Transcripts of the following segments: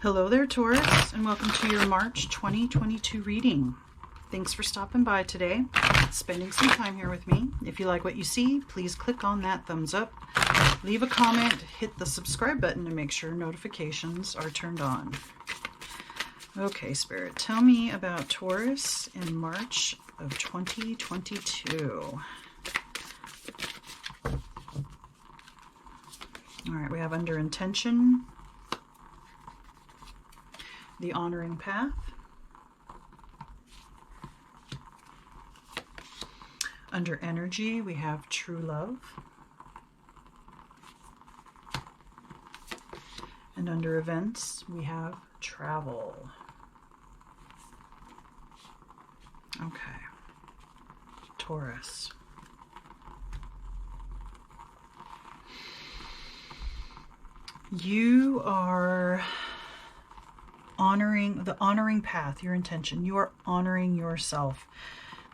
Hello there, Taurus, and welcome to your March 2022 reading. Thanks for stopping by today, spending some time here with me. If you like what you see, please click on that thumbs up, leave a comment, hit the subscribe button to make sure notifications are turned on. Okay, Spirit, tell me about Taurus in March of 2022. All right, we have under intention, the honoring path, under energy we have true love, and under events we have travel. Okay, Taurus. You are honoring the honoring path, your intention. You are honoring yourself.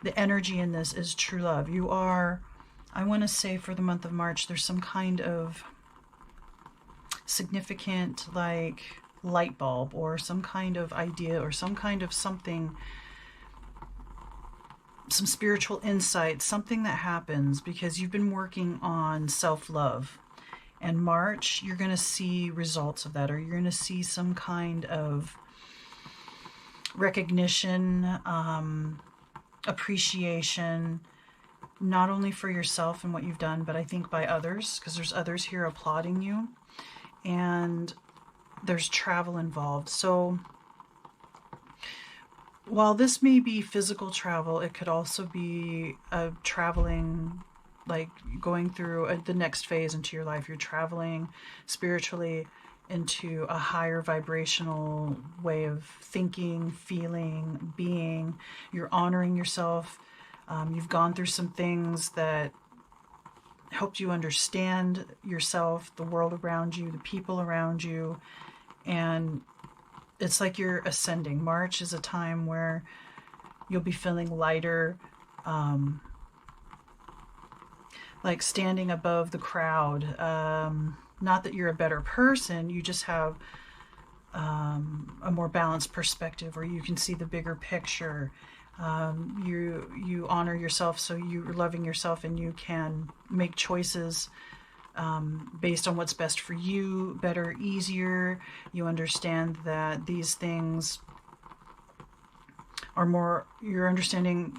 The energy in this is true love. You are, I want to say for the month of March, there's some kind of significant like light bulb or some kind of idea or some kind of something, some spiritual insight, something that happens because you've been working on self-love. And March, you're going to see results of that, or you're going to see some kind of recognition, appreciation, not only for yourself and what you've done, but I think by others, because there's others here applauding you, and there's travel involved. So while this may be physical travel, it could also be traveling, like going through the next phase into your life. You're traveling spiritually into a higher vibrational way of thinking, feeling, being. You're honoring yourself. You've gone through some things that helped you understand yourself, the world around you, the people around you, and it's like you're ascending. March is a time where you'll be feeling lighter, like standing above the crowd. Not that you're a better person, you just have a more balanced perspective, or you can see the bigger picture. You honor yourself, so you're loving yourself and you can make choices based on what's best for you, better, easier. You understand that these things are more, you're understanding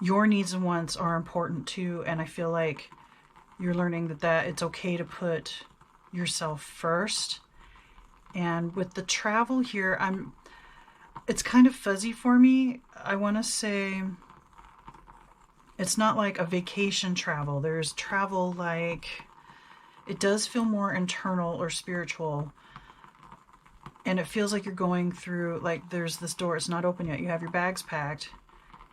your needs and wants are important too, and I feel like you're learning that it's okay to put yourself first. And with the travel here, it's kind of fuzzy for me. I want to say it's not like a vacation travel. There's travel like, it does feel more internal or spiritual, and it feels like you're going through, like there's this door, it's not open yet, you have your bags packed,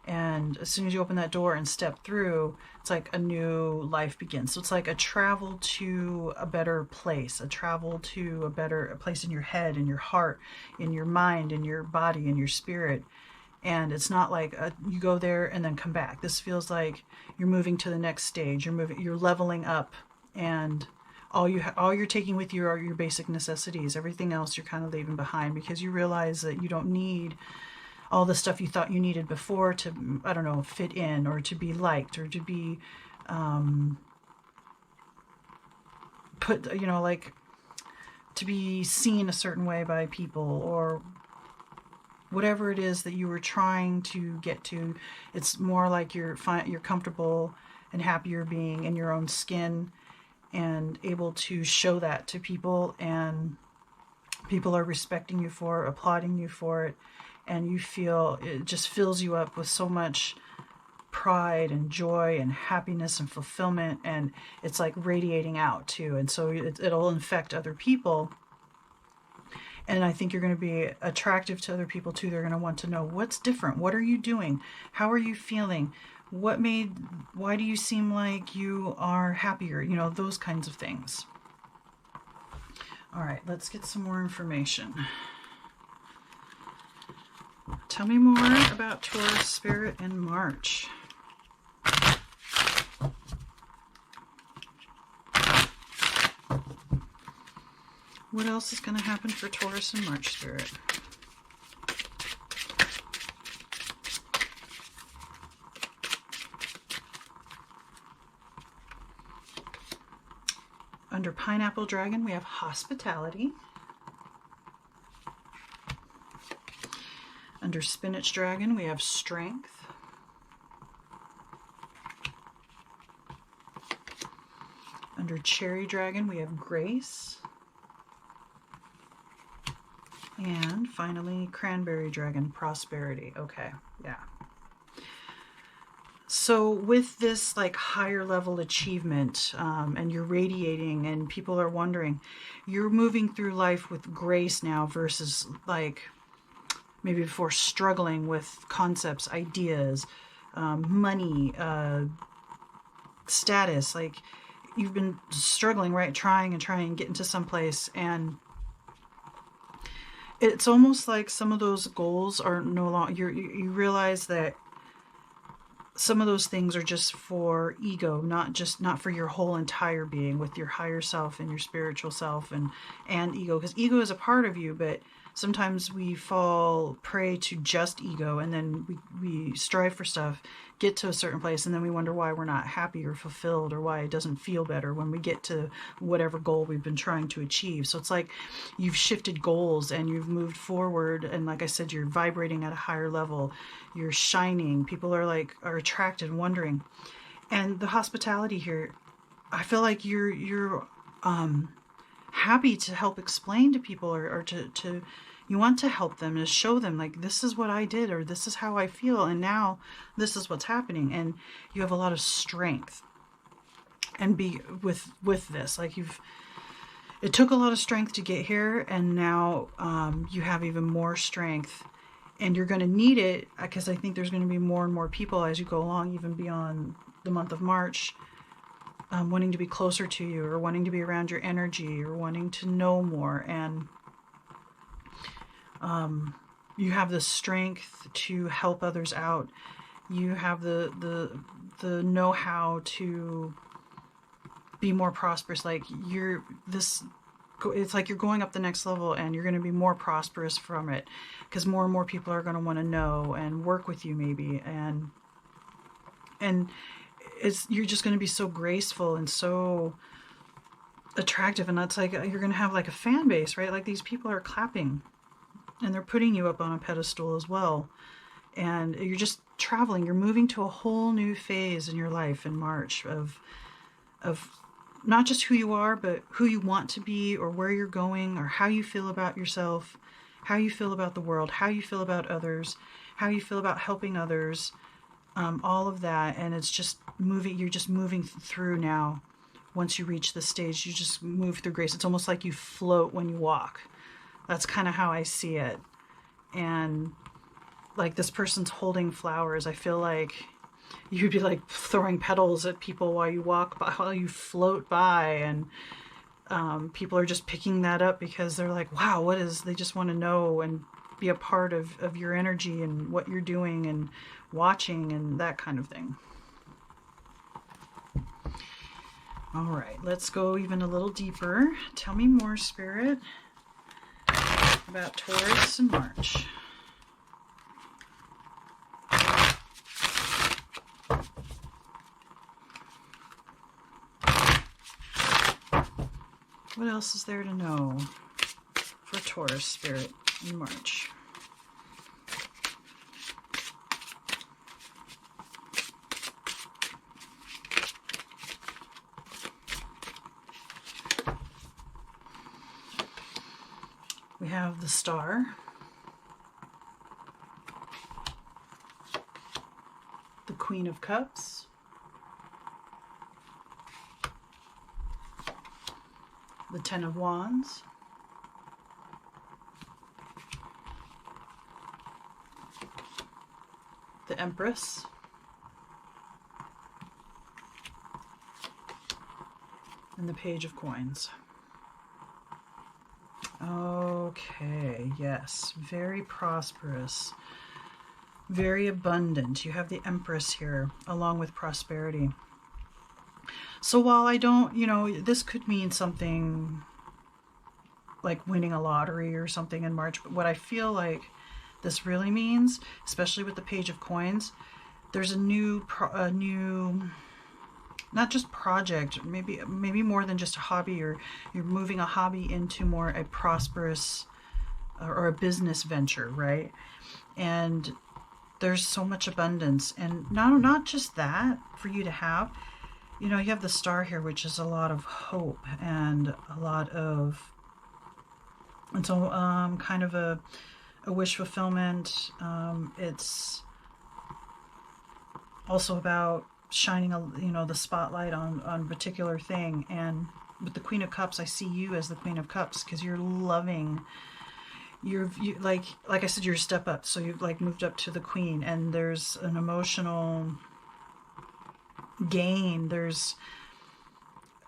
and as soon as you open that door and step through, it's like a new life begins. So it's like a travel to a better place, a travel to a better place in your head, in your heart, in your mind, in your body, in your spirit. And it's not like you go there and then come back. This feels like you're moving to the next stage. You're leveling up, and all you're taking with you are your basic necessities. Everything else you're kind of leaving behind, because you realize that you don't need all the stuff you thought you needed before to, I don't know, fit in, or to be liked, or to be put, like to be seen a certain way by people, or whatever it is that you were trying to get to. It's more like you're comfortable and happier being in your own skin and able to show that to people, and people are respecting you for it, applauding you for it. And you feel, it just fills you up with so much pride and joy and happiness and fulfillment, and it's like radiating out too. And so it'll infect other people. And I think you're going to be attractive to other people too. They're going to want to know what's different. What are you doing? How are you feeling? Why do you seem like you are happier? Those kinds of things. All right, let's get some more information. Tell me more about Taurus spirit in March. What else is going to happen for Taurus and March, Spirit? Under Pineapple Dragon, we have Hospitality. Under Spinach Dragon, we have Strength. Under Cherry Dragon, we have Grace. And finally, Cranberry Dragon, Prosperity. Okay, yeah. So with this like higher level achievement, and you're radiating and people are wondering, you're moving through life with grace now versus like maybe before struggling with concepts, ideas, money, status. Like you've been struggling, right? Trying and getting to someplace, and it's almost like some of those goals are no longer, you realize that some of those things are just for ego, not for your whole entire being with your higher self and your spiritual self and ego, because ego is a part of you, but sometimes we fall prey to just ego, and then we strive for stuff, get to a certain place, and then we wonder why we're not happy or fulfilled, or why it doesn't feel better when we get to whatever goal we've been trying to achieve. So it's like you've shifted goals and you've moved forward, and like I said, you're vibrating at a higher level, you're shining, people are attracted and wondering. And the hospitality here, I feel like you're happy to help explain to people, or to you want to help them, to show them like, this is what I did, or this is how I feel, and now this is what's happening. And you have a lot of strength and be with this, like it took a lot of strength to get here, and now you have even more strength, and you're going to need it, because I think there's going to be more and more people as you go along, even beyond the month of March, wanting to be closer to you, or wanting to be around your energy, or wanting to know more. And you have the strength to help others out. You have the know-how to be more prosperous. Like it's like you're going up the next level, and you're going to be more prosperous from it, because more and more people are going to want to know and work with you, maybe. And you're just going to be so graceful and so attractive, and that's like you're going to have like a fan base, right? Like these people are clapping, and they're putting you up on a pedestal as well. And you're just traveling, you're moving to a whole new phase in your life in March of not just who you are, but who you want to be, or where you're going, or how you feel about yourself, how you feel about the world, how you feel about others, how you feel about helping others, all of that. And it's just moving, you're just moving through now. Once you reach this stage, you just move through grace. It's almost like you float when you walk. That's kind of how I see it. And like this person's holding flowers. I feel like you'd be like throwing petals at people while you walk by, while you float by, and people are just picking that up because they're like, wow, they just want to know and be a part of your energy and what you're doing and watching and that kind of thing. All right, let's go even a little deeper. Tell me more, Spirit, about Taurus and March. What else is there to know for Taurus, Spirit, in March? We have the Star, the Queen of Cups, the Ten of Wands, the Empress, and the Page of Coins. Okay, yes, very prosperous, very abundant. You have the Empress here, along with prosperity. So while I don't, this could mean something like winning a lottery or something in March. But what I feel like this really means, especially with the Page of Coins, there's a new not just project, maybe more than just a hobby, or you're moving a hobby into more a prosperous or a business venture, right? And there's so much abundance, and not just that for you to have. You know, you have the star here, which is a lot of hope and a lot of, and so kind of a wish fulfillment. It's also about shining the spotlight on a particular thing. And with the Queen of Cups, I see you as the Queen of Cups, because you're loving. You like I said, you're a step up, so you've like moved up to the Queen, and there's an emotional gain. There's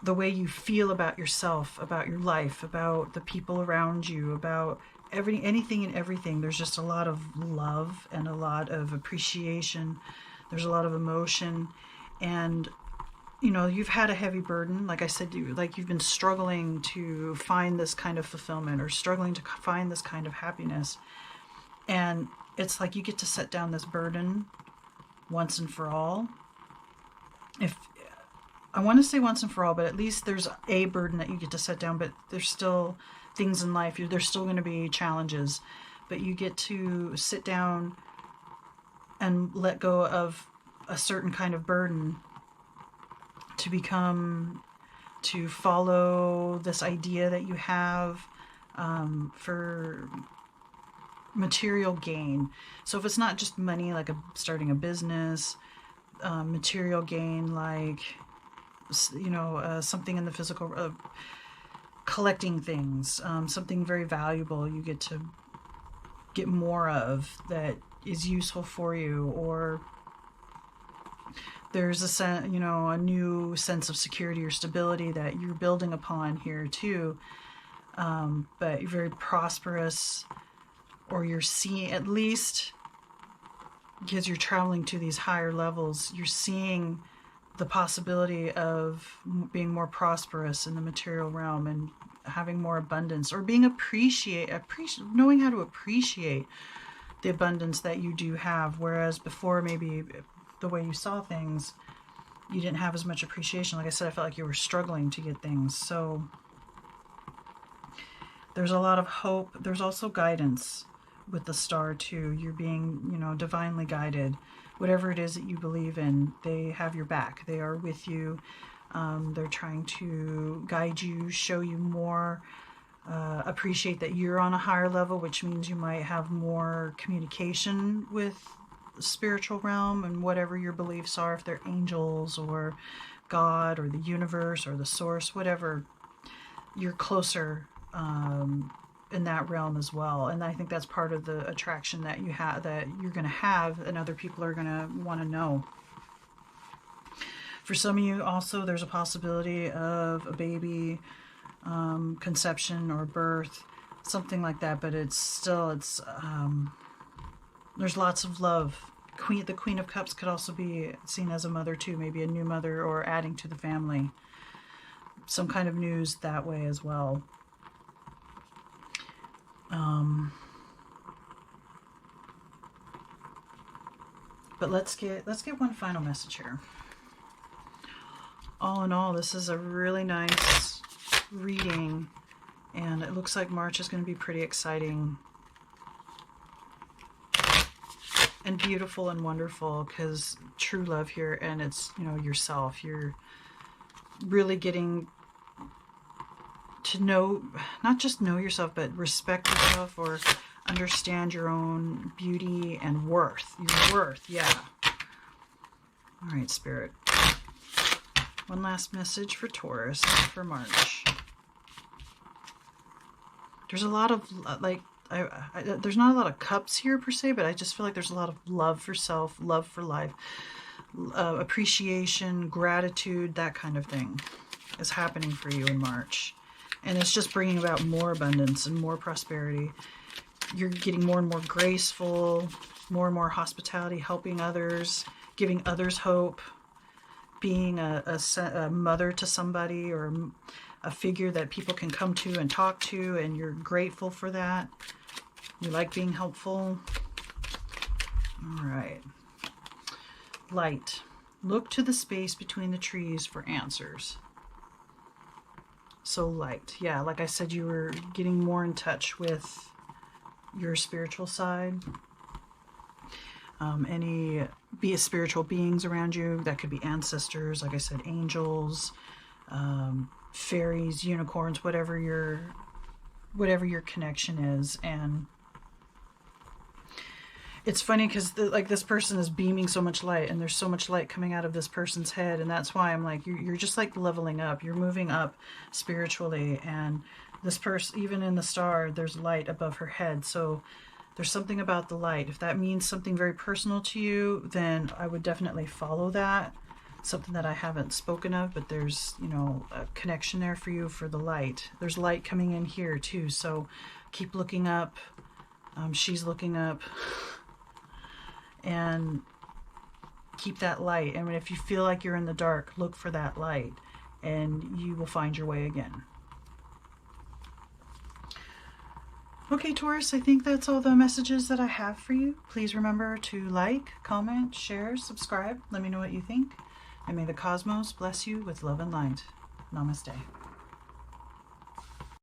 the way you feel about yourself, about your life, about the people around you, about anything and everything. There's just a lot of love and a lot of appreciation. There's a lot of emotion, and you know, you've had a heavy burden. Like I said, you've been struggling to find this kind of fulfillment, or struggling to find this kind of happiness. And it's like you get to set down this burden once and for all. If I want to say once and for all, but at least there's a burden that you get to set down. But there's still things in life. There's still going to be challenges, but you get to sit down and let go of a certain kind of burden to follow this idea that you have for material gain. So if it's not just money, like starting a business, material gain, like, something in the physical, collecting things, something very valuable you get to get more of that is useful for you, or there's a new sense of security or stability that you're building upon here too. But you're very prosperous, or you're seeing, at least because you're traveling to these higher levels, you're seeing the possibility of being more prosperous in the material realm and having more abundance, or being knowing how to appreciate the abundance that you do have. Whereas before, maybe the way you saw things, you didn't have as much appreciation. Like I said, I felt like you were struggling to get things. So there's a lot of hope. There's also guidance with the star too. You're being, divinely guided. Whatever it is that you believe in, they have your back. They are with you. They're trying to guide you, show you more, appreciate that you're on a higher level, which means you might have more communication with the spiritual realm and whatever your beliefs are, if they're angels or God or the universe or the source, whatever. You're closer in that realm as well. And I think that's part of the attraction that you have, that you're going to have, and other people are going to want to know. For some of you also, there's a possibility of a baby, conception or birth, something like that, but it's there's lots of love. The Queen of Cups could also be seen as a mother too, maybe a new mother, or adding to the family. Some kind of news that way as well. But let's get one final message here. All in all, this is a really nice reading, and it looks like March is going to be pretty exciting and beautiful and wonderful, because true love here, and it's, yourself. You're really getting to know, not just know yourself, but respect yourself, or understand your own beauty and worth. Your worth, yeah. All right, Spirit. One last message for Taurus for March. There's a lot of, there's not a lot of cups here per se, but I just feel like there's a lot of love for self, love for life, appreciation, gratitude, that kind of thing is happening for you in March. And it's just bringing about more abundance and more prosperity. You're getting more and more graceful, more and more hospitality, helping others, giving others hope, being a mother to somebody, or a figure that people can come to and talk to, and you're grateful for that. You like being helpful. All right. Light. Look to the space between the trees for answers. So light. Yeah, like I said, you were getting more in touch with your spiritual side. Any spiritual beings around you. That could be ancestors, like I said, angels, fairies, unicorns, whatever your connection is. And it's funny because like this person is beaming so much light, and there's so much light coming out of this person's head, and that's why I'm like, you're just like leveling up. You're moving up spiritually, and this person, even in the star, there's light above her head. So there's something about the light. If that means something very personal to you, then I would definitely follow that. Something that I haven't spoken of, but there's, you know, a connection there for you for the light. There's light coming in here too, so keep looking up. She's looking up. And keep that light. And if you feel like you're in the dark, look for that light, and you will find your way again. Okay, Taurus, I think that's all the messages that I have for you. Please remember to like, comment, share, subscribe. Let me know what you think. And may the cosmos bless you with love and light. Namaste.